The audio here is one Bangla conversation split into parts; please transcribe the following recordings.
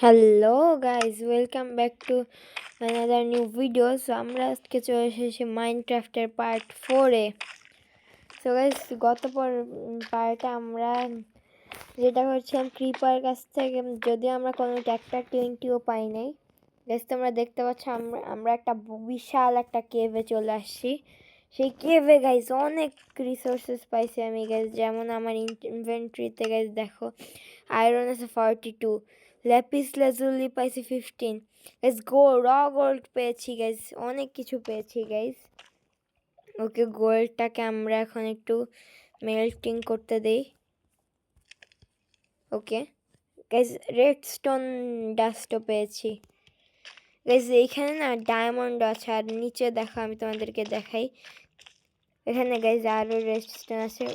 Hello guys, welcome back to another new video. So আমরা আজকে চলে এসেছি মাইনক্রাফটের পার্ট 4-এ। সো গাইজ, গত পার্টে আমরা যেটা করছিলাম ক্রিপার কাছ থেকে, যদিও আমরা কোনো ট্র্যাক্টর টিও পাই নাই। গাইজ তোমরা দেখতে পাচ্ছ আমরা একটা বিশাল একটা কেভে চলে আসছি। সেই কেভে গাইজ অনেক রিসোর্সেস পাইছি আমি গাইজ, যেমন আমার ইনভেন্টরিতে গাইজ দেখো আয়রন আছে 42, ল্যাপিস লাজুলি পাইছি 15, গাইজ গোল্ড পেয়েছি গাইজ, অনেক কিছু পেয়েছি গাইজ। ওকে, গোল্ডটাকে আমরা এখন একটু মেল্টিং করতে দেই। ওকে গাইজ, রেডস্টোন ডাস্টও পেয়েছি গাইজ। এইখানে না ডায়মন্ড আছে, আর নিচে দেখো আমি তোমাদেরকে দেখাই, এখানে গাইজ আরও রেডস্টোন আছে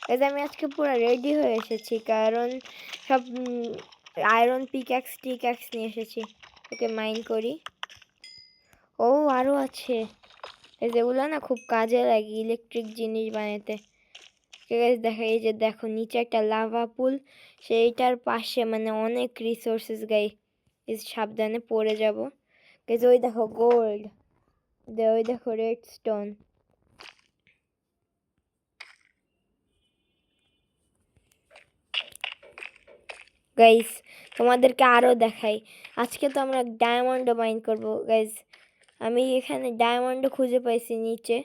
গাইজ। আমি আজকে পুরো রেডি হয়ে এসেছি, কারণ সব আয়রন পিক্যাক্স টিক্যাক্স নিয়ে এসেছি। ওকে, মাইন করি। ও, আরও আছে যেগুলো না খুব কাজে লাগে ইলেকট্রিক জিনিস বানাতে। ঠিক আছে, দেখো এই যে দেখো নিচে একটা লাভা পুল, সেইটার পাশে মানে অনেক রিসোর্সেস গাইজ, সাবধানে পড়ে যাব গাইজ। ওই দেখো গোল্ড, ওই দেখো রেডস্টোন। গাইজ তোমাদেরকে আরও দেখাই, আজকে তো আমরা ডায়মন্ডও মাইন করব গাইজ। আমি এখানে ডায়মন্ডও খুঁজে পাইছি নিচে,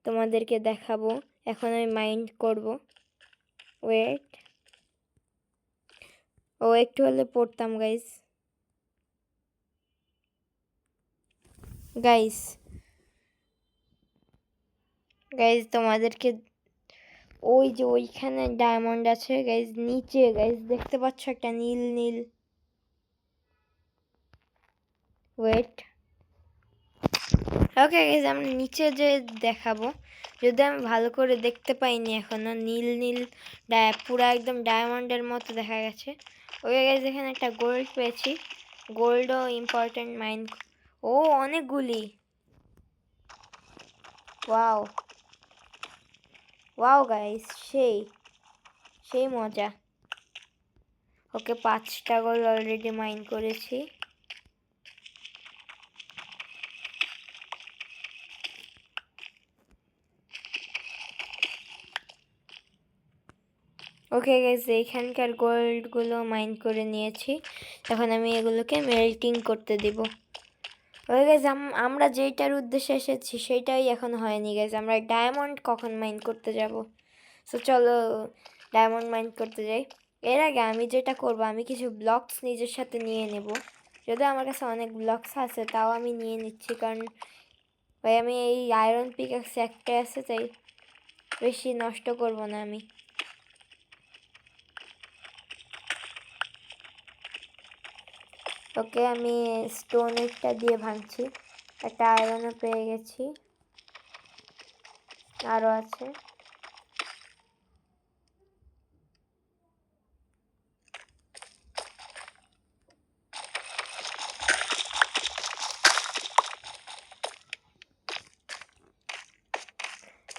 তোমাদেরকে দেখাবো। এখন আমি মাইন্ড করব, ওয়েট। ও, একটু হলে পড়তাম গাইজ। গাইজ গাইজ তোমাদেরকে ওই যে ওইখানে ডায়মন্ড আছে গাইজ, নিচে গাইজ দেখতে পাচ্ছ একটা নীল নীল, ওয়েট। ওকে গাইজ, আমরা নিচে যে দেখাবো, যদি আমি ভালো করে দেখতে পাইনি এখনো, নীল নীল পুরা একদম ডায়মন্ডের মতো দেখা গেছে। ওকে গাইজ, এখানে একটা গোল্ড পেয়েছি, গোল্ডও ইম্পর্টেন্ট মাইন। ও, অনেকগুলি, ওয়াও ওয়াও গাইজ, সেই সেই মজা। ওকে, 5টা গোল্ড অলরেডি মাইন করেছি। ওকে গাইজ, এইখানকার গোল্ডগুলো মাইন করে নিয়েছি, এখন আমি এগুলোকে মেল্টিং করতে দিব। ওকে গাইজ, আমরা যেইটার উদ্দেশ্যে এসেছি সেইটাই এখন হয়নি গাইজ, আমরা ডায়মন্ড কখন মাইন করতে যাব। সো চলো ডায়মন্ড মাইন করতে যাই। এর আগে আমি যেটা করব, আমি কিছু ব্লকস নিজের সাথে নিয়ে নেব। যদিও আমার কাছে অনেক ব্লকস আছে, তাও আমি নিয়ে নিচ্ছি, কারণ ভাই আমি এই আয়রন পিক্যাক্স একটাই আছে, তাই বেশি নষ্ট করব না আমি। ওকে, আমি স্টোনেরটা দিয়ে ভাঙছি, একটা আয়রনও পেয়ে গেছি, আরও আছে।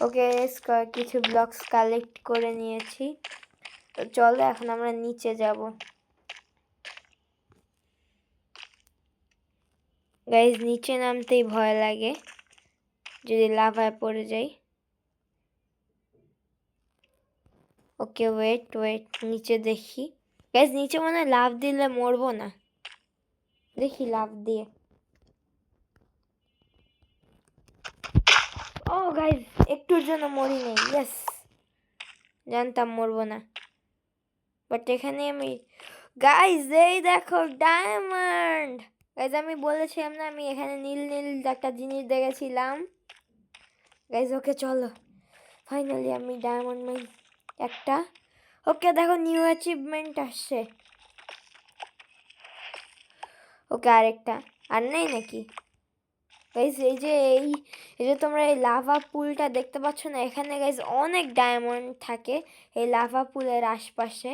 ওকে, কিছু ব্লকস কালেক্ট করে নিয়েছি, তো চলো এখন আমরা নিচে যাব। গাইজ, নিচে নামতেই ভয় লাগে যদি লাভায় পড়ে যাই। ওকে, ওয়েট ওয়েট, নিচে দেখি গাইজ, নিচে মনে হয় লাভ দিলে মরবো না, দেখি লাভ দিয়ে। ও গাইজ, একটুর জন্য মরি নেই, ইয়েস, জানতাম মরবো না, বাট এখানে আমি গাইজ এই দেখো ডায়মন্ড। গাইজ আমি বলেছিলাম না আমি এখানে নীল নীল একটা জিনিস দেখেছিলাম গাইজ। ওকে চলো, ফাইনালি আমি ডায়মন্ড মাইন একটা। ওকে দেখো, নিউ অ্যাচিভমেন্ট আসছে। ওকে, আরেকটা, আর নেই নাকি গাইজ? এই যে তোমরা এই লাভা পুলটা দেখতে পাচ্ছ না, এখানে গাইজ অনেক ডায়মন্ড থাকে এই লাভা পুলের আশপাশে,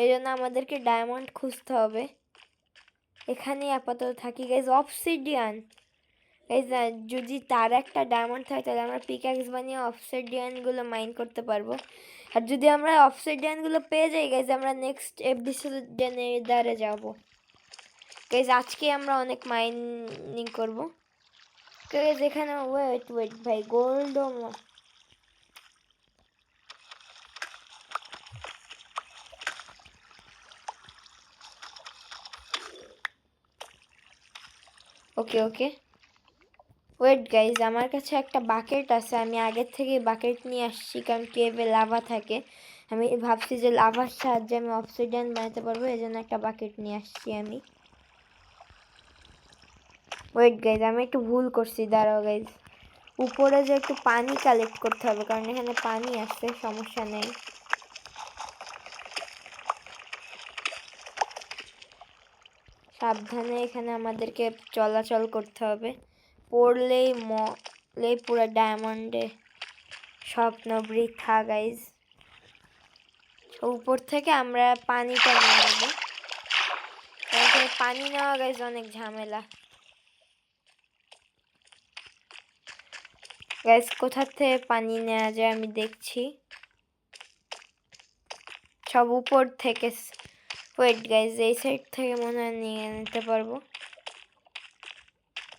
এই জন্য আমাদেরকে ডায়মন্ড খুঁজতে হবে। এখানেই আপাতত থাকি গাইজ। অবসিডিয়ান এই যদি তার একটা ডায়মন্ড থাকে তাহলে আমরা পিক্যাক্স বানিয়ে অবসিডিয়ানগুলো মাইন করতে পারবো। আর যদি আমরা অবসিডিয়ানগুলো পেয়ে যাই গাইজ আমরা নেক্সট এপিসোডে দ্বারে যাবো। গাইজ আজকে আমরা অনেক মাইনিং করবো। গাইজ এখানে ওয়েট ভাই gold okay okay wait guys আমার কাছে একটা বাকেট আছে, আমি আগের থেকে বাকেট নিয়ে আসছি কারণ কেভে লাভা থাকে। আমি ভাবছি যে লাভার সাহায্যে আমি অবসিডিয়ান বানাতে পারবো, এই জন্য একটা বাকেট নিয়ে আসছি আমি। ওয়েট গাইজ আমি একটু ভুল করছি, দাঁড়াও গাইজ উপরে যে একটু পানি কালেক্ট করতে হবে কারণ এখানে পানি আছে, সমস্যা নেই। সাবধানে এখানে আমাদেরকে চলাচল করতে হবে, পড়লেই পুরো ডায়মন্ডে স্বপ্ন বৃথা গাইজ। উপর থেকে আমরা পানিটা নিয়ে নেবো, পানি নেওয়া গাইজ অনেক ঝামেলা। গাইজ কোথার থেকে পানি নেওয়া যায় আমি দেখছি, সব উপর থেকে। ওয়েট গাইজ এই সাইড থেকে মনে হয় নিয়ে নিতে পারবো,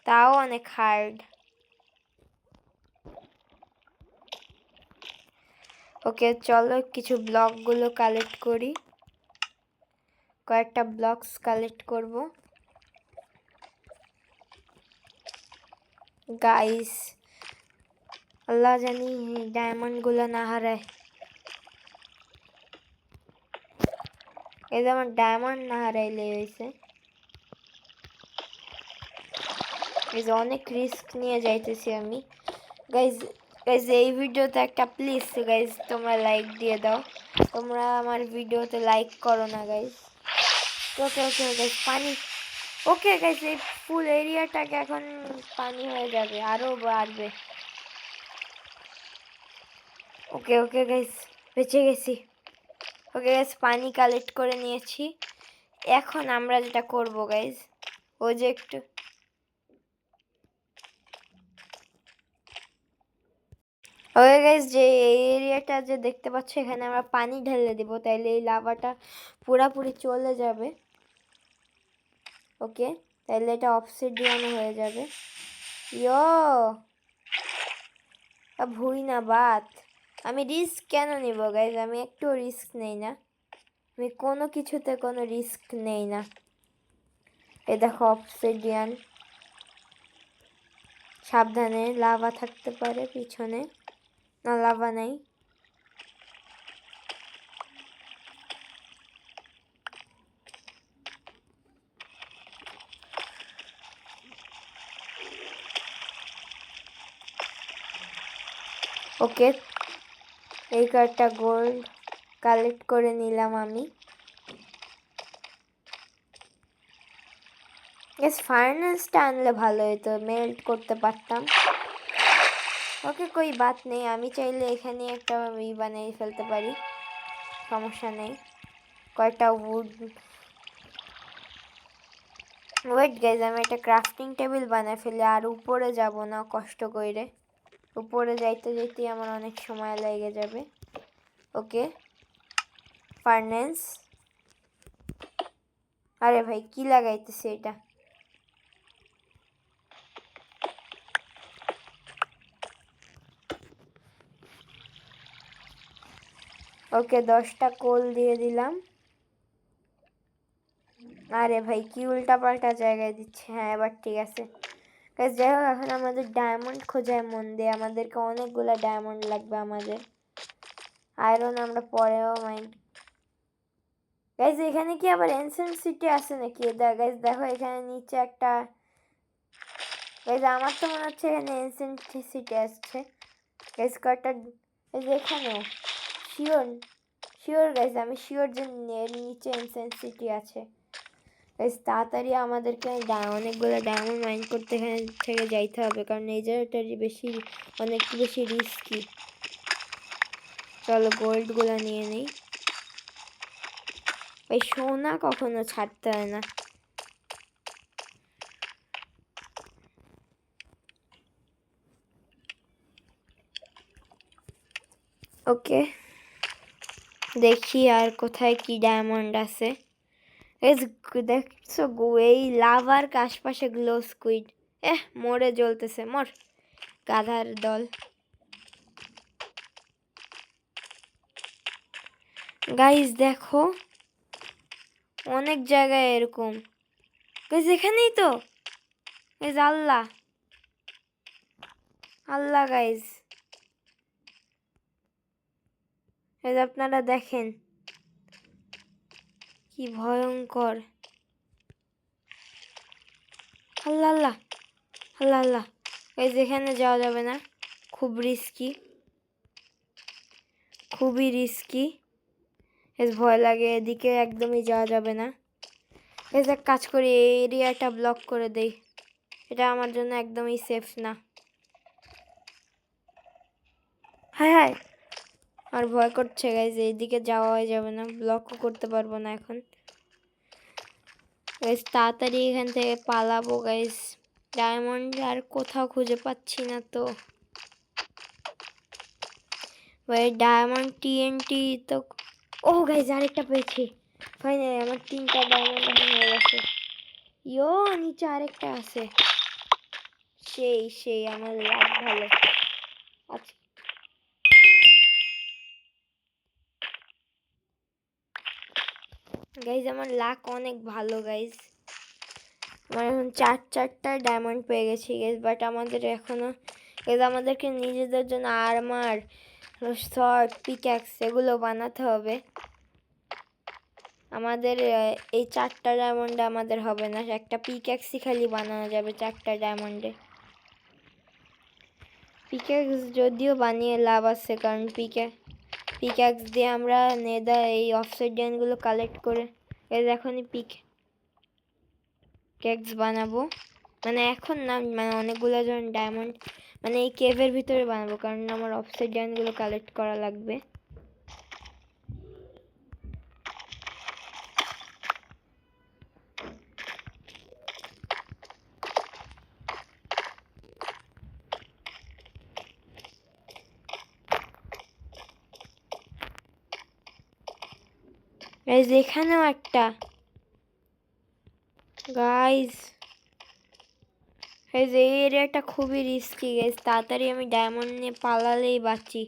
তাও অনেক হার্ড। ওকে চলো কিছু ব্লকগুলো কালেক্ট করি, কয়েকটা ব্লকস কালেক্ট করব গাইস। আল্লাহ জানি ডায়মন্ডগুলো না হারায়, এই যে আমার ডায়মন্ড না হারাইলে হয়েছে। এই যে অনেক রিস্ক নিয়ে যাইতেছি আমি গাইজ। গাইজ এই ভিডিওতে একটা প্লিজ গাইজ তোমরা লাইক দিয়ে দাও, তোমরা আমার ভিডিওতে লাইক করো না গাইজ। ওকে ওকে গাইজ পানি, ওকে গাইজ এই ফুল এরিয়াটাকে এখন পানি হয়ে যাবে, আরও বাড়বে। ওকে ওকে গাইজ বেঁচে গেছি। ওকে গাইজ পানি কালেক্ট করে নিয়েছি, এখন আমরা যেটা করব গাইজ ওই যে একটু ওকে গাইজ যে এই এরিয়াটা যে দেখতে পাচ্ছ এখানে আমরা পানি ঢেলে দিব, তাইলে এই লাভাটা পুরাপুরি চলে যাবে। ওকে তাইলে এটা অবসিডিয়ান হয়ে যাবে। ইয়ো ভুই না বাত, আমি রিস্ক কেন নিব গাইজ, আমি একটু রিস্ক নেই না, আমি কোনো কিছুতে কোনো রিস্ক নেই না। এ দেখো অবসিডিয়ান, সাবধানে লাভা থাকতে পারে পিছনে, না লাভা নাই। ওকে এই কার্ডটা গোল্ড কালেক্ট করে নিলাম আমি। ফার্নেসটা আনলে ভালো হতো, মেল্ট করতে পারতাম। ওকে কই বাত নেই, আমি চাইলে এখানে একটা বানিয়ে ফেলতে পারি, সমস্যা নেই। কয়েকটা উড, ওয়েট গাইজ আমি একটা ক্রাফটিং টেবিল বানিয়ে ফেলি, আর উপরে যাব না কষ্ট করে, উপরে যাইতে যাইতে আমার অনেক সময় লেগে যাবে। ওকে ফার্নেস, আরে ভাই কি লাগাইতেছে এটা, ওকে 10টা কোল দিয়ে দিলাম। আরে ভাই কি উল্টা পাল্টা জায়গায় দিচ্ছে, হ্যাঁ এবার ঠিক আছে। যাই হোক এখন আমাদের ডায়মন্ড খোঁজায় মন দিয়ে, আমাদেরকে অনেকগুলো ডায়মন্ড লাগবে আমাদের। আয়রন আমরা পরেও মাইন্ড। গাইজ এখানে কি আবার এনসেন্ট সিটি আছে নাকি? গাইজ দেখো এখানে নিচে একটা, গাইজ আমার তো মনে হচ্ছে এখানে এনসেন্ট সিটি আসছে। গাইজ কয়েকটা এই যে এখানেও শিওর শিওর গাইজ আমি শিওর যে নিচে এনসেন্ট সিটি আছে। গাইজ তাড়াতাড়ি আমাদেরকে অনেকগুলো ডায়মন্ড মাইন করতে এখানে থেকে যাইতে হবে কারণ এই জায়গাটা অনেক বেশি রিস্কি। চলো গোল্ডগুলো নিয়ে নিই, এই সোনা কখনো ছাড়তে হয় না। ওকে, দেখি আর কোথায় কি ডায়মন্ড আছে। দেখছো এই লাভার আশপাশে গ্লো স্কুইড, মরে জ্বলতেছে, মর গাধার দল। গাইস দেখো অনেক জায়গায় এরকম। গাইস এখানেই তো, গাইস আল্লাহ আল্লাহ গাইস, গাইস আপনারা দেখেন কি ভয়ঙ্কর। আল্লাহ আল্লাহ আল্লাহ আল্লাহ। গাইস এখানে যাওয়া যাবে না, খুব রিস্কি, খুবই রিস্কি। গাইস ভয় লাগে, এদিকে একদমই যাওয়া যাবে না। গাইস এক কাজ করি, এই এরিয়াটা ব্লক করে দেই, এটা আমার জন্য একদমই সেফ না। হায় হায়, আর ভয় করছে গাইস, এইদিকে যাওয়া যাবে না, ব্লকও করতে পারবো না এখন। গাইস তাড়াতাড়ি এখান থেকে পালাবো গাইস, ডায়মন্ড আর কোথাও খুঁজে পাচ্ছি না তো ভাই। ডায়মন্ড টিএনটি তো, ও গাইস আরেকটা পেয়েছি ফাইনালি, আমার 3টা ডায়মন্ড হয়ে গেছে। ইয়ো নিচে আরেকটা আছে, সেই আমার লাভ ভালো। আচ্ছা গাইজ আমার লাক অনেক ভালো গাইজ, আমার এখন 4টা ডায়মন্ড পেয়ে গেছি গাইজ। বাট আমাদের এখনো গাইজ আমাদেরকে নিজেদের জন্য আর্মার, শর্ট, পিক্যাক্স এগুলো বানাতে হবে। আমাদের এই 4টা ডায়মন্ডে আমাদের হবে না, একটা পিক্যাক্সই খালি বানানো যাবে 4টা ডায়মন্ডে। পিক্যাক্স যদিও বানিয়ে লাভ আছে, কারণ পিক্যাক্স দিয়ে আমরা নেদা এই অবসিডিয়ানগুলো কালেক্ট করে এখনই পিক্যাক্স বানাবো, মানে এখন না, মানে অনেকগুলো যখন ডায়মন্ড মানে এই কেভের ভিতরে বানাবো, কারণ আমার অবসিডিয়ানগুলো কালেক্ট করা লাগবে। গাইজ এখানেও একটা, গাইজ গাইজ এই এরিয়াটা খুবই রিস্কি গাইজ, তাড়াতাড়ি আমি ডায়মন্ড নিয়ে পালালেই বাঁচি।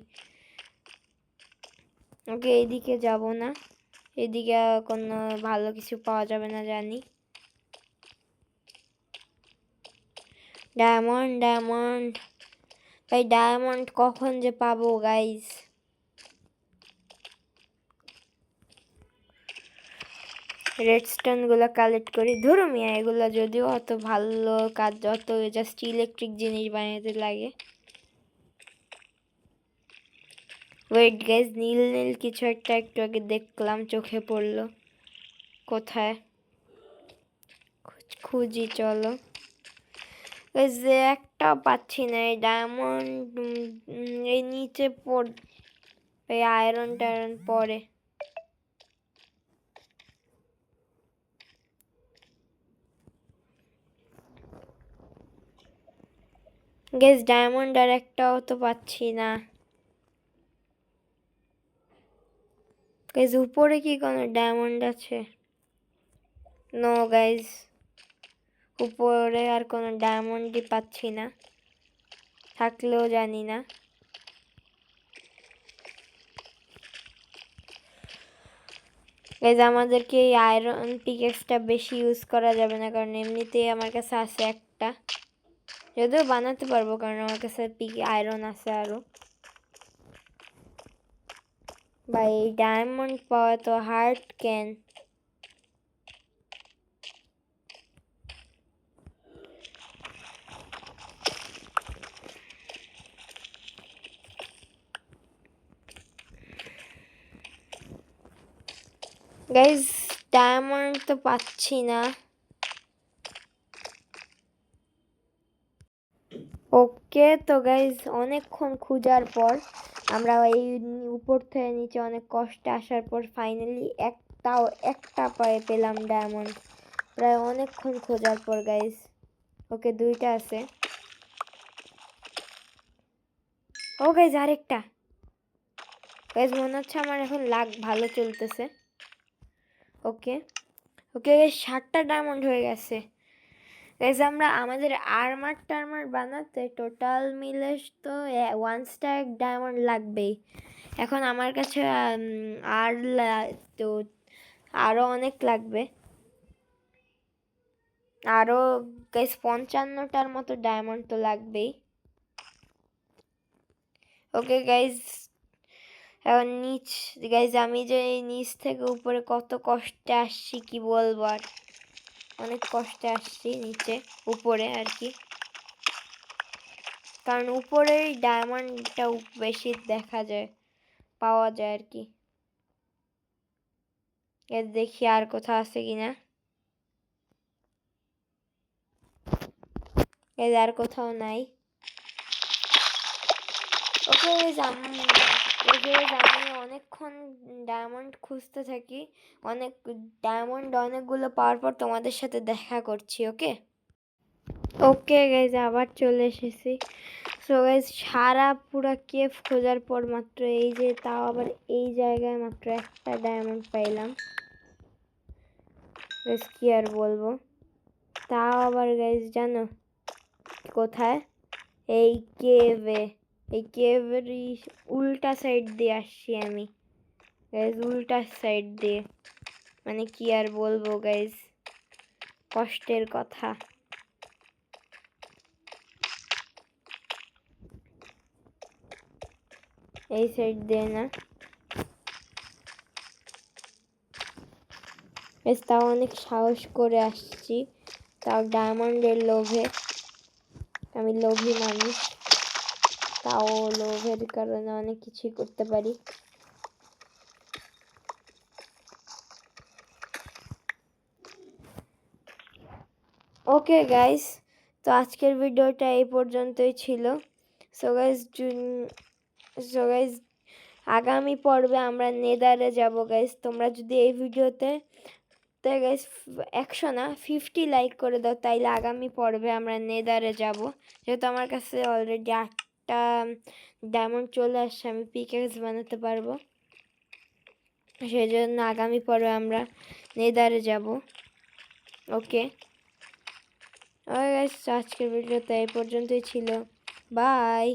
ওকে এইদিকে যাব না, এদিকে কোনো ভালো কিছু পাওয়া যাবে না জানি। ডায়মন্ড ভাই, ডায়মন্ড কখন যে পাবো গাইজ। রেডস্টোনগুলো কালেক্ট করি, ধরো মিয়া এগুলো যদিও অত ভালো কাজ, যত জাস্ট ইলেকট্রিক জিনিস বানাতে লাগে। ওয়েট গাইজ, নীল নীল কিছু একটা একটু আগে দেখলাম, চোখে পড়লো, কোথায় খুঁজি চলো। যে একটা পাচ্ছি না, এই ডায়মন্ড এই নিচে পড়, এই আয়রন টায়রন পরে। গেস ডায়মন্ড আর একটাও তো পাচ্ছি না। গাইজ উপরে কি কোনো ডায়মন্ড আছে? নো গাইজ, উপরে আর কোনো ডায়মন্ডই পাচ্ছি না, থাকলেও জানি না। গাইজ আমাদেরকে এই আয়রন পিকেক্সটা বেশি ইউজ করা যাবে না, কারণ এমনিতেই আমার কাছে আছে একটা, যদিও বানাতে পারবো কারণ আমার কাছে আয়রন আছে আরো। ভাই ডায়মন্ড পাওয়া তো হার্ড কেন। গাইজ ডায়মন্ড তো পাচ্ছি না। ওকে তো গাইজ অনেকক্ষণ খোঁজার পর আমরা এই উপর থেকে নিচে অনেক কষ্টে আসার পর ফাইনালি একটা পায়ে পেলাম ডায়মন্ড, প্রায় অনেকক্ষণ খোঁজার পর গাইজ। ওকে 2টা আছে। ও গাইজ আরেকটা, গাইজ মনে হচ্ছে আমার এখন লাক ভালো চলতেছে। ওকে ওকে, 7টা ডায়মন্ড হয়ে গেছে। গাইজ আমরা আমাদের আর্মার বানাতে টোটাল মিলে তো 1 স্টার ডায়মন্ড লাগবেই। এখন আমার কাছে তো আরও অনেক লাগবে, আরও গাইজ 55টার মতো ডায়মন্ড তো লাগবেই। ওকে গাইজ, এখন গাইজ আমি যে এই নিচ থেকে উপরে কত কষ্টে আসছি কি বলবো, আর অনেক কষ্টে আসছি নিচে উপরে আর কি, কারণ উপরেই ডায়মন্ডটা বেশি দেখা যায়, পাওয়া যায় আর কি। দেখি আর কোথাও আছে কিনা। আর কোথাও নাই। ওকে আমি অনেকক্ষণ ডায়মন্ড খুঁজতে থাকি, অনেকগুলো পাওয়ার পর তোমাদের সাথে দেখা করছি। ওকে ওকে গাইজ আবার চলে এসেছি। সো গাইজ সারা পুরো কেভ খোঁজার পর মাত্র এই যে, তাও আবার এই জায়গায় মাত্র একটা ডায়মন্ড পাইলাম। গাইজ কি আর বলবো, তাও আবার গাইজ জানো কোথায়? এই কেভে, এই কেভের উল্টা সাইড দিয়ে আসছি আমি গাইজ, উল্টা সাইড দিয়ে। মানে কি আর বলবো গাইজ, কষ্টের কথা। এই সাইড দিয়ে না, তাও অনেক সাহস করে আসছি, তাও ডায়মন্ডের লোভে। আমি লোভী মানুষ, তাও লোভের কারণে অনেক কিছুই করতে পারি। ওকে গাইস, তো আজকের ভিডিওটা এই পর্যন্তই ছিল। সো গাইস আগামী পর্বে আমরা নেদারে যাব গাইস। তোমরা যদি এই ভিডিওতে গাইস 100 না 50 লাইক করে দাও, তাইলে আগামী পর্বে আমরা নেদারে যাব। যেহেতু আমার কাছে অলরেডি 8টা ডায়মন্ড চলে আসছে, আমি পিকেক্স বানাতে পারবো, সেই জন্য আগামী পর্বে আমরা নেদারে যাব। ওকে গাইস, আজকের ভিডিওটা এই পর্যন্তই ছিল। বাই।